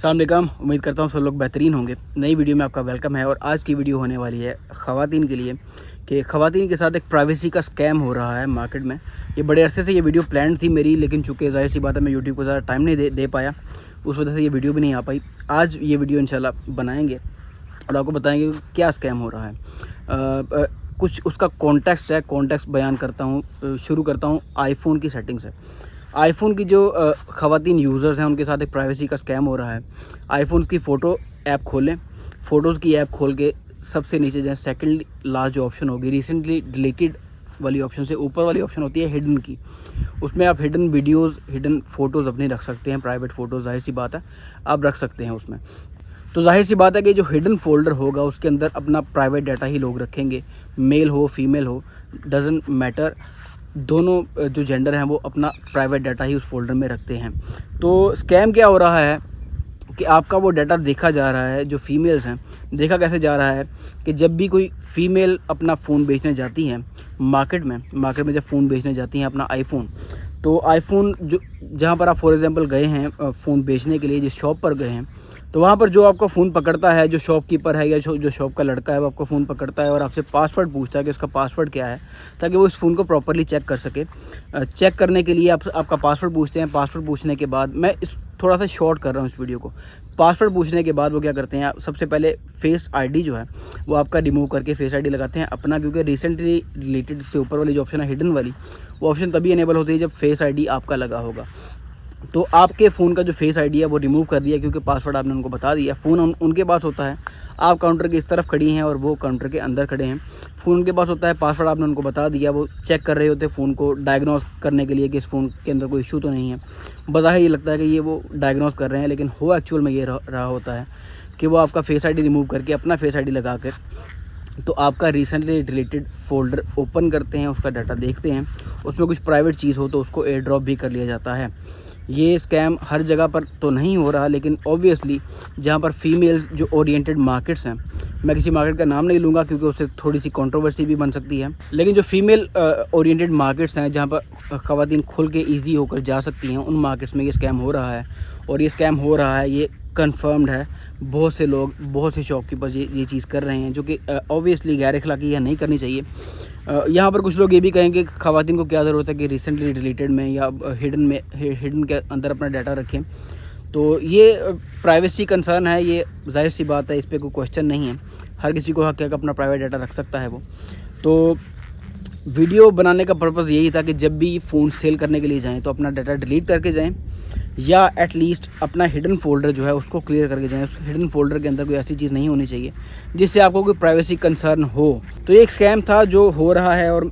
अस्सलाम वालेकुम। उम्मीद करता हूँ सब लोग बेहतरीन होंगे। नई वीडियो में आपका वेलकम है और आज की वीडियो होने वाली है ख़वातीन के लिए कि ख़वातीन के साथ एक प्राइवेसी का स्कैम हो रहा है मार्केट में। ये बड़े अरसे से ये वीडियो प्लान थी मेरी, लेकिन चूँकि ज़ाहिर सी बात है मैं यूट्यूब को ज़्यादा टाइम नहीं दे पाया, उस वजह से ये वीडियो भी नहीं आ पाई। आज ये वीडियो इंशाल्लाह बनाएंगे और आपको बताएंगे कि क्या स्कैम हो रहा है। कुछ उसका कॉन्टेक्स्ट है, कॉन्टेक्स्ट बयान करता हूँ। शुरू करता हूँ आईफोन की सेटिंग से। आईफोन की जो ख़वातीन यूज़र्स हैं उनके साथ एक प्राइवेसी का स्कैम हो रहा है। आईफोन की फ़ोटो ऐप खोलें, फ़ोटोज़ की ऐप खोल के सबसे नीचे जाएँ, सेकंड लास्ट जो ऑप्शन होगी रिसेंटली डिलीटेड वाली ऑप्शन से ऊपर वाली ऑप्शन होती है हिडन की। उसमें आप हिडन वीडियोज़, हिडन फ़ोटोज़ अपनी रख सकते हैं, प्राइवेट फ़ोटोज़, जाहिर सी बात है आप रख सकते हैं उसमें। तो जाहिर सी बात है कि जो हिडन फ़ोल्डर होगा उसके अंदर अपना प्राइवेट डाटा ही लोग रखेंगे, मेल हो फीमेल हो डज़न्ट मैटर, दोनों जो जेंडर हैं वो अपना प्राइवेट डाटा ही उस फोल्डर में रखते हैं। तो स्कैम क्या हो रहा है कि आपका वो डाटा देखा जा रहा है, जो फीमेल्स हैं, देखा कैसे जा रहा है कि जब भी कोई फ़ीमेल अपना फ़ोन बेचने जाती हैं मार्केट में जब फ़ोन बेचने जाती हैं अपना आईफोन, तो आईफोन जो जहाँ पर आप फॉर एग्ज़ाम्पल गए हैं फ़ोन बेचने के लिए, जिस शॉप पर गए हैं, तो वहाँ पर जो आपका फ़ोन पकड़ता है, जो शॉपकीपर है या जो शॉप का लड़का है, वो आपका फ़ोन पकड़ता है और आपसे पासवर्ड पूछता है कि उसका पासवर्ड क्या है, ताकि वो इस फ़ोन को प्रॉपर्ली चेक कर सके। चेक करने के लिए आपका पासवर्ड पूछते हैं। पासवर्ड पूछने के बाद, मैं इस थोड़ा सा शॉर्ट कर रहा हूँ इस वीडियो को, पासवर्ड पूछने के बाद वो क्या करते हैं, सबसे पहले फेस आईडी जो है वो आपका रिमूव करके फेस आईडी लगाते हैं अपना, क्योंकि रिसेंटली रिलेटेड से ऊपर वाली जो ऑप्शन है हिडन वाली, वो ऑप्शन तभी इनेबल होती है जब फेस आईडी आपका लगा होगा। तो आपके फ़ोन का जो फेस आईडी है वो रिमूव कर दिया, क्योंकि पासवर्ड आपने उनको बता दिया। फ़ोन उनके पास होता है, आप काउंटर के इस तरफ खड़ी हैं और वो काउंटर के अंदर खड़े हैं। फ़ोन उनके पास होता है, पासवर्ड आपने उनको बता दिया, वो चेक कर रहे होते हैं फ़ोन को डायग्नोस करने के लिए कि इस फ़ोन के अंदर कोई इशू तो नहीं है। बज़ाहिर ये लगता है कि ये वो डायग्नोस कर रहे हैं, लेकिन हो एक्चुअल में ये रहा होता है कि वो आपका फेस आईडी रिमूव करके अपना फेस आईडी लगा कर तो आपका रिसेंटली डिलीटेड फ़ोल्डर ओपन करते हैं, उसका डाटा देखते हैं, उसमें कुछ प्राइवेट चीज़ हो तो उसको एयर ड्रॉप भी कर लिया जाता है। ये स्कैम हर जगह पर तो नहीं हो रहा, लेकिन ऑब्वियसली जहाँ पर फीमेल्स जो ओरिएंटेड मार्केट्स हैं, मैं किसी मार्केट का नाम नहीं लूँगा क्योंकि उससे थोड़ी सी कंट्रोवर्सी भी बन सकती है, लेकिन जो फीमेल ओरिएंटेड मार्केट्स हैं जहाँ पर ख़वातीन खुल के ईजी होकर जा सकती हैं, उन मार्केट्स में ये स्कैम हो रहा है। और ये स्कैम हो रहा है, ये कन्फर्म्ड है। बहुत से लोग, बहुत से शॉपकीपर्स ये चीज़ कर रहे हैं, जो कि ऑब्वियसली गैर अखलाकी है, नहीं करनी चाहिए। यहाँ पर कुछ लोग ये भी कहेंगे कि ख़वातीन को क्या ज़रूरत है कि रिसेंटली डिलीटेड में या हिडन के अंदर अपना डाटा रखें। तो ये प्राइवेसी कंसर्न है, ये जाहिर सी बात है, इस पर कोई क्वेश्चन नहीं है। हर किसी को हक है कि अपना प्राइवेट डाटा रख सकता है वो। तो वीडियो बनाने का पर्पज़ यही था कि जब भी फ़ोन सेल करने के लिए जाएँ तो अपना डाटा डिलीट करके जाएँ, या एटलीस्ट अपना हिडन फ़ोल्डर जो है उसको क्लियर करके जाएँ। उस हिडन फ़ोल्डर के अंदर कोई ऐसी चीज़ नहीं होनी चाहिए जिससे आपको कोई प्राइवेसी कंसर्न हो। तो ये एक स्कैम था जो हो रहा है और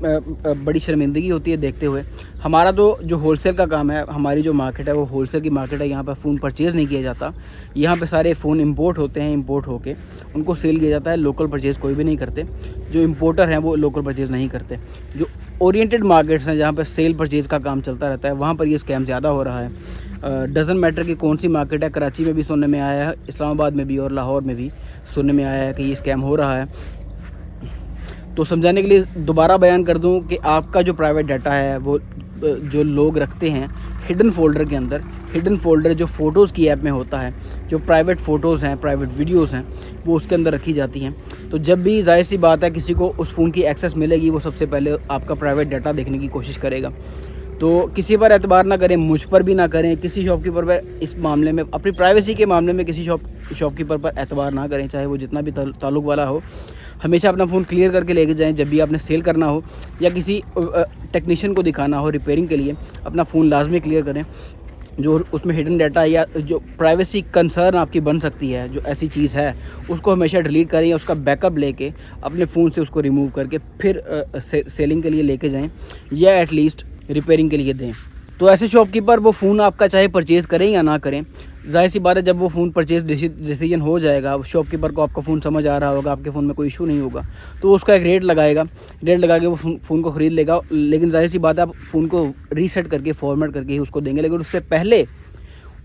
बड़ी शर्मिंदगी होती है देखते हुए। हमारा तो जो होलसेल का काम है, हमारी जो मार्केट है वो होलसेल की मार्केट है। यहाँ पर फ़ोन परचेज़ नहीं किया जाता, यहाँ पे सारे फ़ोन इंपोर्ट होते हैं, इंपोर्ट होके उनको सेल किया जाता है। लोकल परचेज़ कोई भी नहीं करते, जो इंपोर्टर हैं वो लोकल परचेज़ नहीं करते। जो ओरिएंटेड मार्केट्स हैं जहाँ पर सेल परचेज़ का काम चलता रहता है, वहाँ पर ये स्कैम ज़्यादा हो रहा है। डज़न्ट मैटर कि कौन सी मार्केट है, कराची में भी सुनने में आया है, इस्लामाबाद में भी और लाहौर में भी सुनने में आया है कि ये स्कैम हो रहा है। तो समझाने के लिए दोबारा बयान कर दूं कि आपका जो प्राइवेट डाटा है वो जो लोग रखते हैं हिडन फ़ोल्डर के अंदर, हिडन फ़ोल्डर जो फ़ोटोज़ की ऐप में होता है, जो प्राइवेट फ़ोटोज़ हैं, प्राइवेट वीडियोज़ हैं, वो उसके अंदर रखी जाती हैं। तो जब भी जाहिर सी बात है किसी को उस फ़ोन की एक्सेस मिलेगी, वो सबसे पहले आपका प्राइवेट डाटा देखने की कोशिश करेगा। तो किसी पर एतबार ना करें, मुझ पर भी ना करें, किसी शॉपकीपर पर इस मामले में, अपनी प्राइवेसी के मामले में किसी शॉपकीपर पर एतबार ना करें, चाहे वो जितना भी ताल्लुक़ वाला हो। हमेशा अपना फ़ोन क्लियर करके लेके जाएं जब भी आपने सेल करना हो या किसी टेक्नीशियन को दिखाना हो रिपेयरिंग के लिए, अपना फ़ोन लाजमी क्लियर करें। जो उसमें हिडन डाटा या जो प्राइवेसी कंसर्न आपकी बन सकती है, जो ऐसी चीज़ है, उसको हमेशा डिलीट करें या उसका बैकअप लेके अपने फ़ोन से उसको रिमूव करके फिर सेलिंग के लिए लेके जाएं या एटलीस्ट रिपेयरिंग के लिए दें। तो ऐसे शॉपकीपर वो फ़ोन आपका चाहे परचेज़ करें या ना करें, जाहिर सी बात है जब वो फ़ोन परचेज़ डिसीजन हो जाएगा, शॉपकीपर को आपका फ़ोन समझ आ रहा होगा, आपके फ़ोन में कोई इशू नहीं होगा, तो वो उसका एक रेट लगाएगा, रेट लगा के वो फ़ोन को ख़रीद लेगा। लेकिन जाहिर सी बात है आप फ़ोन को रीसेट करके फॉर्मेट करके ही उसको देंगे, लेकिन उससे पहले,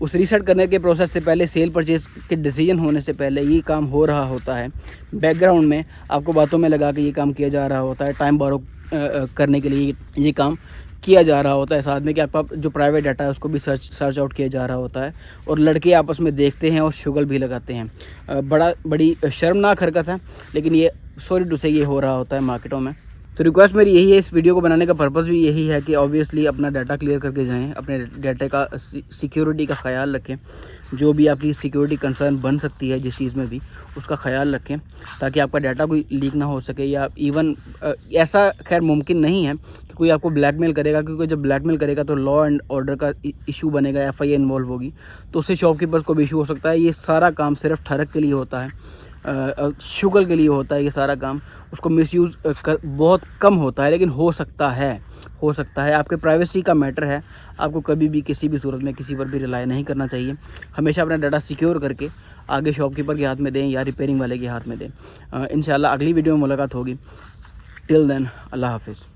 उस रीसेट करने के प्रोसेस से पहले, सेल परचेज़ के डिसीजन होने से पहले ये काम हो रहा होता है। बैकग्राउंड में आपको बातों में लगा के ये काम किया जा रहा होता है, टाइम बोरो करने के लिए ये काम किया जा रहा होता है साथ में कि आपका जो प्राइवेट डाटा है उसको भी सर्च आउट किया जा रहा होता है और लड़के आपस में देखते हैं और शुगल भी लगाते हैं। बड़ी शर्मनाक हरकत है, लेकिन ये सॉरी टू से ये हो रहा होता है मार्केटों में। तो रिक्वेस्ट मेरी यही है, इस वीडियो को बनाने का पर्पज़ भी यही है कि ऑब्वियसली अपना डाटा क्लियर करके जाएं, अपने डाटा का सिक्योरिटी का ख्याल रखें, जो भी आपकी सिक्योरिटी कंसर्न बन सकती है जिस चीज़ में भी उसका ख्याल रखें, ताकि आपका डाटा कोई लीक ना हो सके। या इवन ऐसा खैर मुमकिन नहीं है कि कोई आपको ब्लैकमेल करेगा, क्योंकि जब ब्लैकमेल करेगा तो लॉ एंड ऑर्डर का इशू बनेगा, FIA इन्वॉल्व होगी, तो उससे शॉपकीपर्स को भी इशू हो सकता है। ये सारा काम सिर्फ ठरक के लिए होता है, शुगल के लिए होता है ये सारा काम। उसको मिसयूज़ बहुत कम होता है, लेकिन हो सकता है। आपके प्राइवेसी का मैटर है, आपको कभी भी किसी भी सूरत में किसी पर भी रिलाई नहीं करना चाहिए। हमेशा अपना डाटा सिक्योर करके आगे शॉपकीपर के हाथ में दें या रिपेयरिंग वाले के हाथ में दें। इंशाल्लाह अगली वीडियो में मुलाकात होगी। टिल देन अल्लाह हाफिज़।